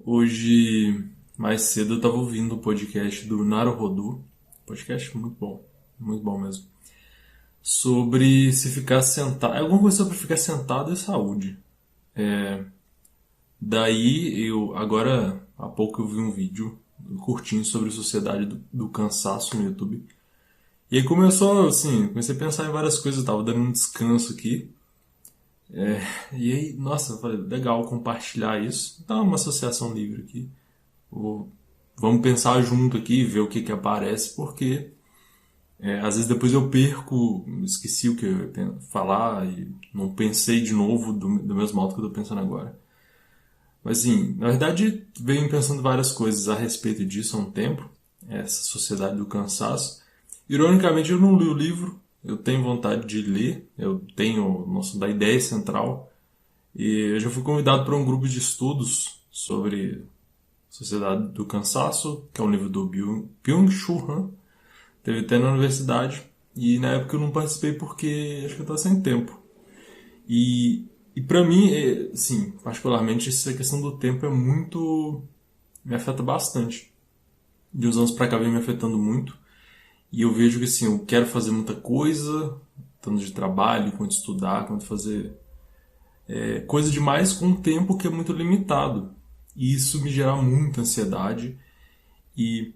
Hoje, mais cedo, eu tava ouvindo o podcast do Naruhodo, podcast muito bom mesmo, sobre se ficar sentado, alguma coisa sobre ficar sentado e saúde. Daí, agora, há pouco eu vi um vídeo curtinho sobre sociedade do cansaço no YouTube. E aí começou, assim, comecei a pensar em várias coisas, eu tava dando um descanso aqui. E aí, nossa, eu falei, legal compartilhar isso. Então, é uma associação livre aqui. Vou- Vamos pensar junto aqui e ver o que que aparece, porque às vezes depois eu perco, esqueci o que eu ia falar e não pensei de novo do mesmo modo que eu tô pensando agora. Mas assim, na verdade, venho pensando várias coisas a respeito disso há um tempo, essa sociedade do cansaço. Ironicamente, eu não li o livro, eu tenho vontade de ler, eu tenho noção da ideia central, e eu já fui convidado para um grupo de estudos sobre Sociedade do Cansaço, que é um livro do Byung-Chul Han. Teve até na universidade. E na época eu não participei porque acho que eu estava sem tempo. E para mim, sim, particularmente, essa questão do tempo é muito. Me afeta bastante. De uns anos pra cá vem me afetando muito. E eu vejo que assim, eu quero fazer muita coisa, tanto de trabalho, quanto estudar, quanto fazer coisa demais com um tempo que é muito limitado. E isso me gera muita ansiedade. E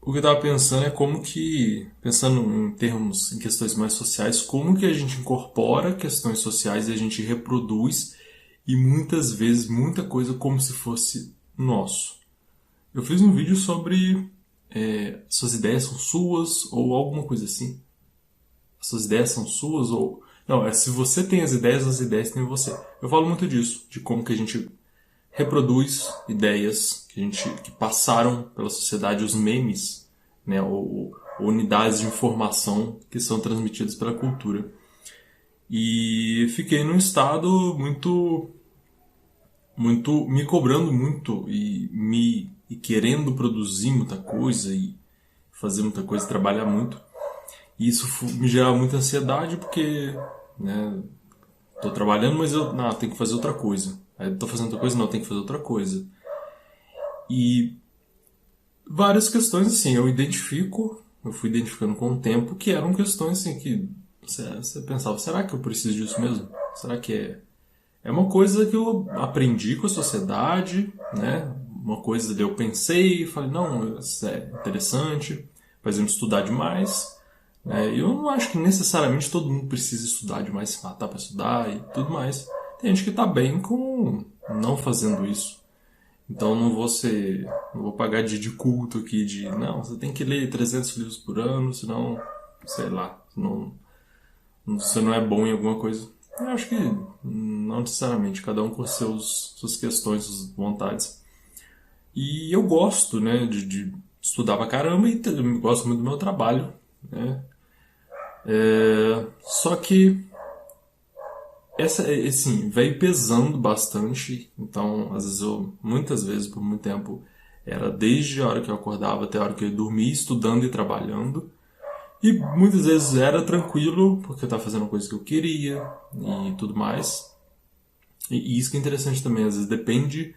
o que eu estava pensando é como que, pensando em termos, em questões mais sociais, como que a gente incorpora questões sociais e a gente reproduz e muitas vezes muita coisa como se fosse nosso. Eu fiz um vídeo sobre suas ideias são suas ou alguma coisa assim. Suas ideias são suas ou... Não, é se você tem as ideias têm você. Eu falo muito disso, de como que a gente reproduz ideias que passaram pela sociedade, os memes, né, ou unidades de informação que são transmitidas pela cultura. E fiquei num estado muito me cobrando muito e querendo produzir muita coisa e fazer muita coisa, trabalhar muito. E isso me gerava muita ansiedade porque, né, tô trabalhando, mas eu não, tenho que fazer outra coisa. Aí tô fazendo outra coisa, não, tenho que fazer outra coisa. E várias questões assim, eu fui identificando com o tempo que eram questões assim que você pensava, será que eu preciso disso mesmo? Será que é uma coisa que eu aprendi com a sociedade, né? Uma coisa que eu pensei e falei, não, isso é interessante, por exemplo, estudar demais. Né? Eu não acho que necessariamente todo mundo precisa estudar demais, se matar para estudar e tudo mais. Tem gente que está bem com não fazendo isso. Então não vou pagar de culto aqui de, não, você tem que ler 300 livros por ano, senão, sei lá, senão você não é bom em alguma coisa. Eu acho que não necessariamente, cada um com suas questões, suas vontades. E eu gosto, né, de estudar pra caramba e gosto muito do meu trabalho, né? Só que assim, veio pesando bastante, então às vezes muitas vezes, por muito tempo, era desde a hora que eu acordava até a hora que eu dormia, estudando e trabalhando. E muitas vezes era tranquilo, porque eu estava fazendo coisas que eu queria e tudo mais. E isso que é interessante também, às vezes depende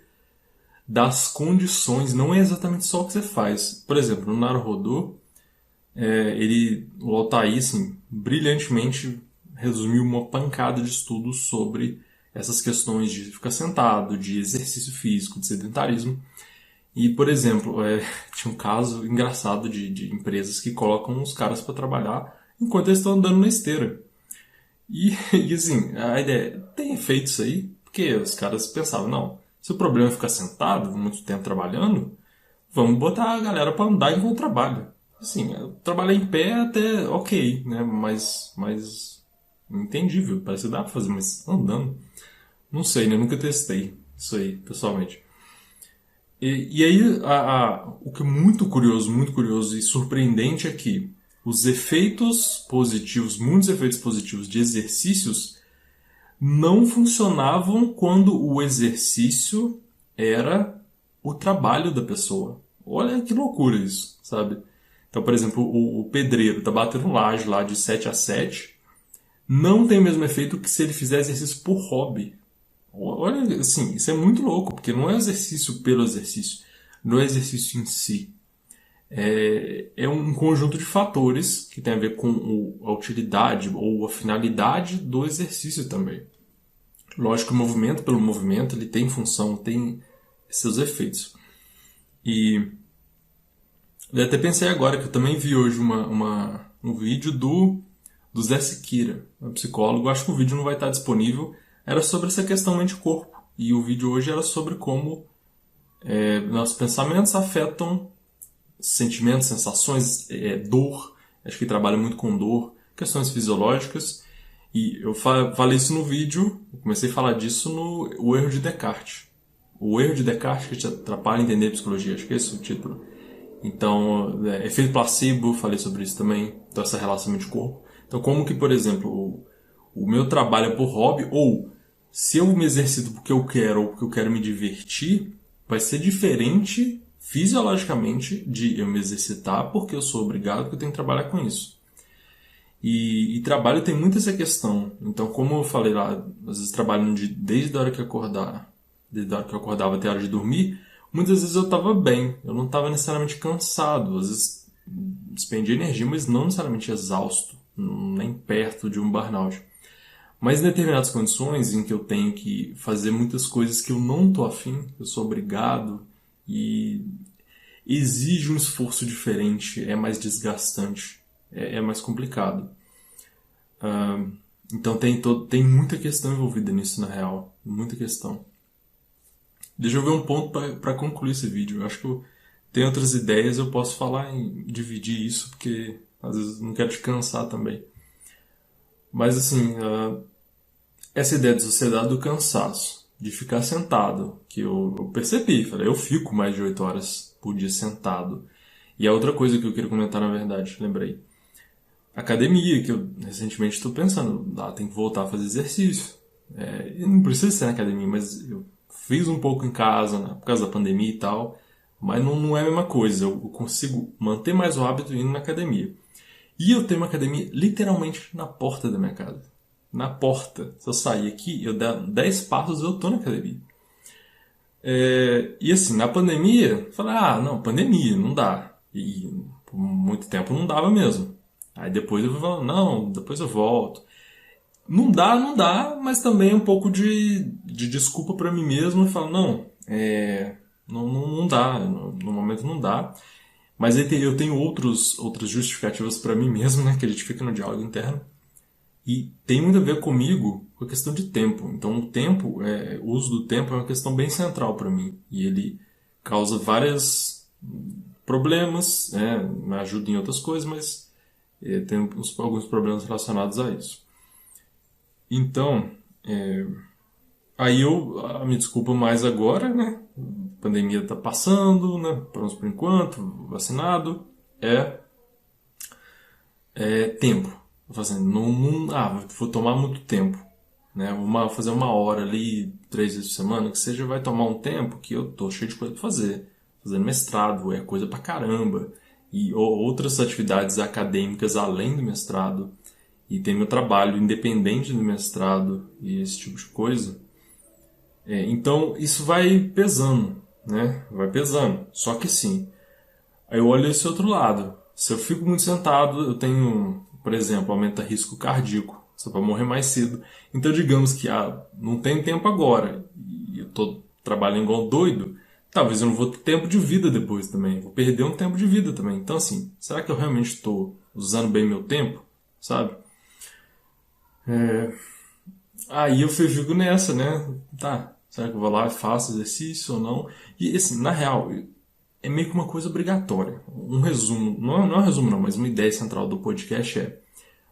das condições, não é exatamente só o que você faz. Por exemplo, no Naruhodo, o Altair, assim, brilhantemente resumiu uma pancada de estudos sobre essas questões de ficar sentado, de exercício físico, de sedentarismo. E, por exemplo, tinha um caso engraçado de empresas que colocam os caras para trabalhar enquanto eles estão andando na esteira. E assim, a ideia tem efeito isso aí, porque os caras pensavam, não, se o problema é ficar sentado muito tempo trabalhando, vamos botar a galera para andar enquanto trabalha. Assim, trabalhar em pé até ok, né? Mas entendível, parece que dá pra fazer, mas andando. Não sei, né? Nunca testei isso aí, pessoalmente. E aí, o que é muito curioso e surpreendente é que os efeitos positivos, muitos efeitos positivos de exercícios não funcionavam quando o exercício era o trabalho da pessoa. Olha que loucura isso, sabe? Então, por exemplo, o pedreiro tá batendo laje lá de 7 a 7, não tem o mesmo efeito que se ele fizer exercício por hobby. Olha, assim, isso é muito louco, porque não é exercício pelo exercício, não é exercício em si. É um conjunto de fatores que tem a ver com a utilidade ou a finalidade do exercício também. Lógico que o movimento pelo movimento ele tem função, tem seus efeitos. E eu até pensei agora que eu também vi hoje um vídeo do Zé Siqueira, um psicólogo. Acho que o vídeo não vai estar disponível. Era sobre essa questão mente-corpo. E o vídeo hoje era sobre como nossos pensamentos afetam sentimentos, sensações, dor. Acho que trabalha muito com dor, questões fisiológicas. E eu falei isso no vídeo, eu comecei a falar disso no O Erro de Descartes. O erro de Descartes que te atrapalha a entender a psicologia, acho que é esse o título. Então, efeito placebo, falei sobre isso também, então essa relação mente-corpo. Então, como que, por exemplo, o meu trabalho é por hobby, ou se eu me exercito porque eu quero ou porque eu quero me divertir, vai ser diferente fisiologicamente de eu me exercitar porque eu sou obrigado, porque eu tenho que trabalhar com isso. E trabalho tem muito essa questão. Então, como eu falei lá, às vezes trabalho desde a hora que acordar, desde a hora que eu acordava até a hora de dormir, muitas vezes eu estava bem, eu não estava necessariamente cansado, às vezes despendia energia, mas não necessariamente exausto, nem perto de um burnout. Mas em determinadas condições em que eu tenho que fazer muitas coisas que eu não estou afim, eu sou obrigado e exige um esforço diferente, é mais desgastante, é mais complicado. Então tem muita questão envolvida nisso na real, muita questão. Deixa eu ver um ponto para concluir esse vídeo. Eu acho que eu tenho outras ideias, eu posso falar em dividir isso, porque às vezes não quero te cansar também. Mas assim, essa ideia de sociedade do cansaço, de ficar sentado, que eu percebi, falei, eu fico mais de 8 horas por dia sentado. E a outra coisa que eu queria comentar, na verdade, lembrei. Academia, que eu recentemente estou pensando, tem que voltar a fazer exercício. Não precisa ser na academia, mas eu fiz um pouco em casa, né, por causa da pandemia e tal, mas não é a mesma coisa. Eu consigo manter mais o hábito indo na academia. E eu tenho uma academia literalmente na porta da minha casa. Na porta. Se eu sair aqui, eu der 10 passos, eu tô na academia. E assim, na pandemia, eu falei, não, pandemia, não dá. E por muito tempo não dava mesmo. Aí depois eu falo, não, depois eu volto. Não dá, não dá, mas também um pouco de desculpa pra mim mesmo. Eu falo, não, não dá, no momento não dá. Mas aí eu tenho outras justificativas pra mim mesmo, né, que a gente fica no diálogo interno. E tem muito a ver comigo com a questão de tempo. Então o tempo, o uso do tempo é uma questão bem central para mim. E ele causa vários problemas, me ajuda em outras coisas, mas tem alguns problemas relacionados a isso. Então, aí eu me desculpo mais agora, né? A pandemia está passando, né? Pelo menos por enquanto, vacinado. Tempo. Fazendo, vou tomar muito tempo. Né? Vou fazer 1 hora ali, 3 vezes por semana, que seja, vai tomar um tempo que eu tô cheio de coisa pra fazer. Fazendo mestrado, é coisa pra caramba. E outras atividades acadêmicas além do mestrado. E tem meu trabalho independente do mestrado e esse tipo de coisa. Então isso vai pesando, né? Vai pesando. Só que sim. Aí eu olho esse outro lado. Se eu fico muito sentado, eu tenho, por exemplo, aumenta risco cardíaco. Você vai morrer mais cedo. Então, digamos que não tem tempo agora e eu estou trabalhando igual doido, talvez eu não vou ter tempo de vida depois também. Vou perder um tempo de vida também. Então, assim, será que eu realmente estou usando bem meu tempo? Sabe? Aí eu fico nessa, né? Tá, será que eu vou lá e faço exercício ou não? E, assim, na real, é meio que uma coisa obrigatória. Um resumo, não é um resumo não, mas uma ideia central do podcast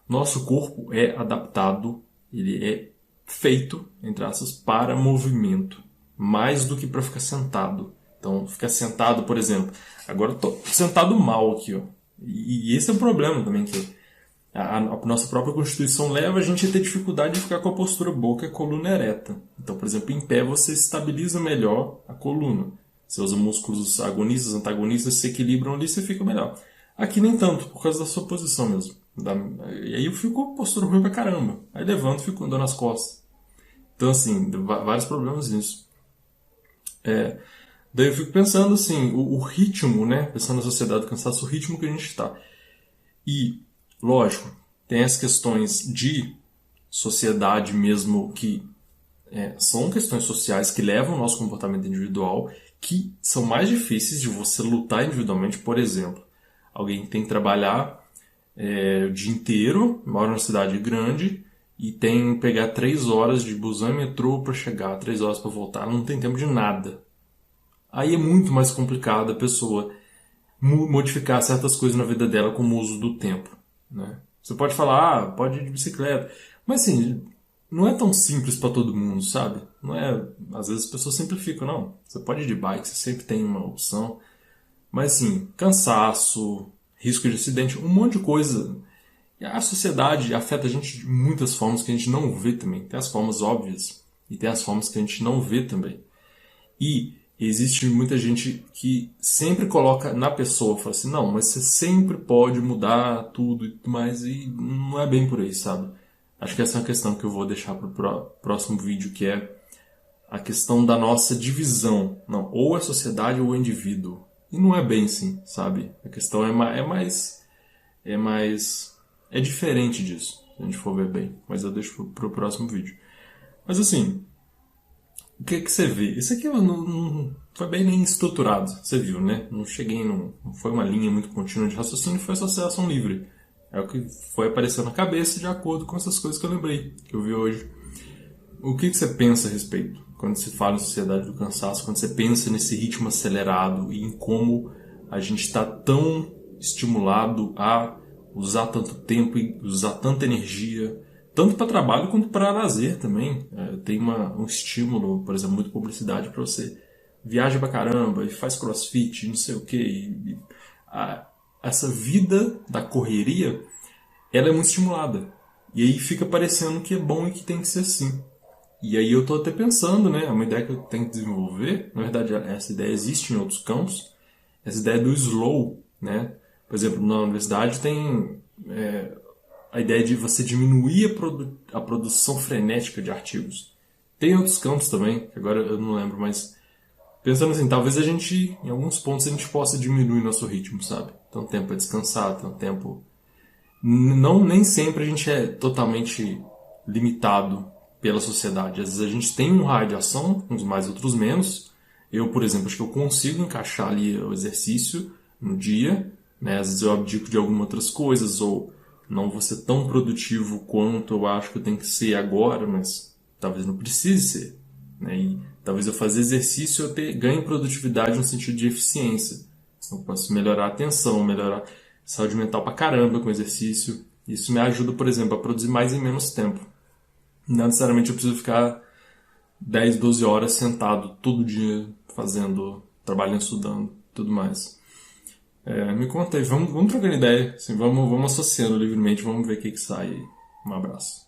nosso corpo é adaptado, ele é feito, entre aspas, para movimento, mais do que para ficar sentado. Então, ficar sentado, por exemplo, agora eu tô sentado mal aqui, ó. E esse é o problema também, que a nossa própria constituição leva a gente a ter dificuldade de ficar com a postura boa, que é a coluna ereta. Então, por exemplo, em pé você estabiliza melhor a coluna. Seus músculos agonistas, antagonistas se equilibram ali e você fica melhor. Aqui nem tanto, por causa da sua posição mesmo. E aí eu fico com postura ruim pra caramba. Aí levanto e fico andando nas costas. Então, assim, vários problemas nisso. Daí eu fico pensando, assim, o ritmo, né? Pensando na sociedade do cansaço, o ritmo que a gente está. E, lógico, tem as questões de sociedade mesmo que são questões sociais que levam ao nosso comportamento individual, que são mais difíceis de você lutar individualmente. Por exemplo, alguém tem que trabalhar o dia inteiro, mora numa cidade grande e tem que pegar 3 horas de busão e metrô para chegar, 3 horas para voltar, não tem tempo de nada. Aí é muito mais complicado a pessoa modificar certas coisas na vida dela como o uso do tempo, né? Você pode falar, pode ir de bicicleta, mas assim, não é tão simples para todo mundo, sabe? Não é, às vezes as pessoas simplificam, não. Você pode ir de bike, você sempre tem uma opção, mas assim, cansaço, risco de acidente, um monte de coisa. E a sociedade afeta a gente de muitas formas que a gente não vê também. Tem as formas óbvias e tem as formas que a gente não vê também. E existe muita gente que sempre coloca na pessoa, fala assim, não, mas você sempre pode mudar tudo e tudo mais, e não é bem por aí, sabe? Acho que essa é uma questão que eu vou deixar para o próximo vídeo, que é a questão da nossa divisão. Não, ou é sociedade ou é indivíduo. E não é bem assim, sabe? A questão é diferente disso, se a gente for ver bem. Mas eu deixo para o próximo vídeo. Mas assim, o que você vê? Isso aqui não foi bem nem estruturado, você viu, né? Não cheguei, não foi uma linha muito contínua de raciocínio, foi associação livre. É o que foi aparecendo na cabeça de acordo com essas coisas que eu lembrei, que eu vi hoje. O que você pensa a respeito quando se fala em sociedade do cansaço, quando você pensa nesse ritmo acelerado e em como a gente está tão estimulado a usar tanto tempo e usar tanta energia, tanto para trabalho quanto para lazer também. Tem um estímulo, por exemplo, muito publicidade para você viaja pra caramba e faz crossfit, não sei o que. Essa vida da correria, ela é muito estimulada. E aí fica parecendo que é bom e que tem que ser assim. E aí eu tô até pensando, né? É uma ideia que eu tenho que desenvolver. Na verdade, essa ideia existe em outros campos. Essa ideia do slow, né? Por exemplo, na universidade tem a ideia de você diminuir a produção frenética de artigos. Tem outros campos também, que agora eu não lembro, mas pensando assim, talvez a gente, em alguns pontos, a gente possa diminuir nosso ritmo, sabe? Então, tempo para descansar, então, tempo... Não, nem sempre a gente é totalmente limitado pela sociedade. Às vezes a gente tem um raio de ação, uns mais, outros menos. Eu, por exemplo, acho que eu consigo encaixar ali o exercício no dia, né? Às vezes eu abdico de algumas outras coisas, ou não vou ser tão produtivo quanto eu acho que eu tenho que ser agora, mas talvez não precise ser, né? E talvez eu fazer exercício eu ganhe produtividade no sentido de eficiência. Eu posso melhorar a atenção, melhorar a saúde mental pra caramba com exercício. Isso me ajuda, por exemplo, a produzir mais em menos tempo. Não necessariamente eu preciso ficar 10, 12 horas sentado todo dia fazendo, trabalhando, estudando, tudo mais. Me conta aí, vamos trocando ideia, assim, vamos associando livremente, vamos ver o que sai aí. Um abraço.